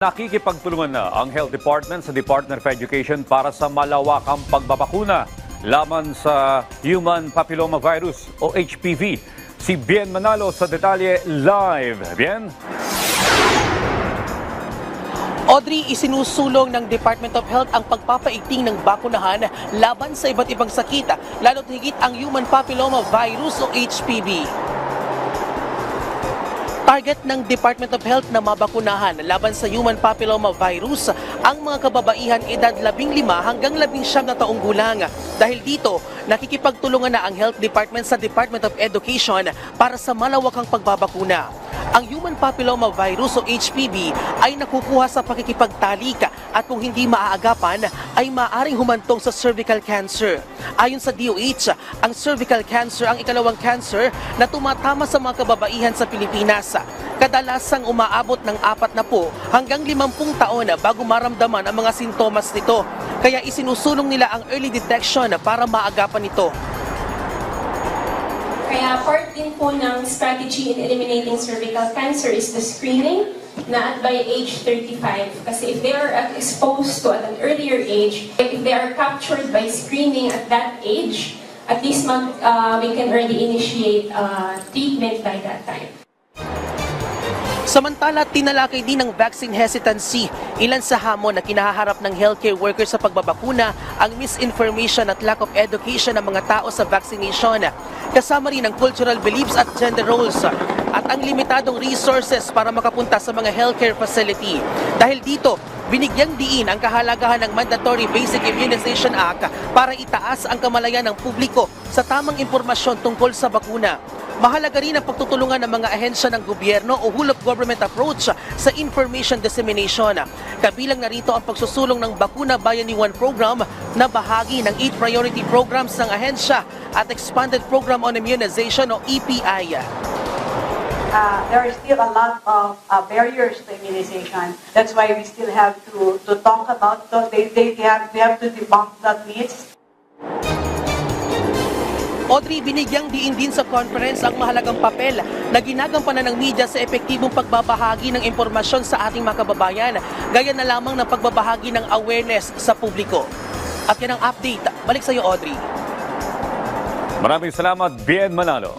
Nakikipagtulungan na ang Health Department sa Department of Education para sa malawakang pagbabakuna laban sa Human Papillomavirus o HPV. Si Bien Manalo sa detalye live. Bien? Audrey, isinusulong ng Department of Health ang pagpapaigting ng bakunahan laban sa iba't ibang sakit, lalo't higit ang Human Papillomavirus o HPV. Target ng Department of Health na mabakunahan laban sa Human Papillomavirus ang mga kababaihan edad 15 hanggang 19 na taong gulang. Dahil dito, nakikipagtulungan na ang Health Department sa Department of Education para sa malawakang pagbabakuna. Ang Human Papillomavirus o HPV ay nakukuha sa pakikipagtalik at kung hindi maaagapan ay maaring humantong sa cervical cancer. Ayon sa DOH, ang cervical cancer ang ikalawang cancer na tumatama sa mga kababaihan sa Pilipinas. Kadalasang umaabot ng 40 hanggang 50 taon bago maramdaman ang mga sintomas nito. Kaya isinusulong nila ang early detection para maagapan ito. Kaya part din po ng strategy in eliminating cervical cancer is the screening na at by age 35. Kasi if they are exposed to at an earlier age, if they are captured by screening at that age, at least we can already initiate treatment by that time. Samantala, tinalakay din ng vaccine hesitancy. Ilan sa hamon na kinaharap ng healthcare workers sa pagbabakuna ang misinformation at lack of education ng mga tao sa vaccination. Kasama rin ang cultural beliefs at gender roles at ang limitadong resources para makapunta sa mga healthcare facility. Dahil dito, binigyang diin ang kahalagahan ng Mandatory Basic Immunization Act para itaas ang kamalayan ng publiko sa tamang impormasyon tungkol sa bakuna. Mahalaga rin ang pagtutulungan ng mga ahensya ng gobyerno o whole-of-government approach sa information dissemination. Kabilang na rito ang pagsusulong ng Bakuna Bayani 1 program na bahagi ng 8 priority programs ng ahensya at Expanded Program on Immunization o EPI. There are still a lot of barriers to immunization. That's why we still have to talk about those. They have to debunk that myths. Audrey, binigyang diin din sa conference ang mahalagang papel na ginagampanan ng media sa epektibong pagbabahagi ng impormasyon sa ating mga kababayan, gaya na lamang ng pagbabahagi ng awareness sa publiko. At yan ang update. Balik sa iyo, Audrey. Maraming salamat, Bien Manalo.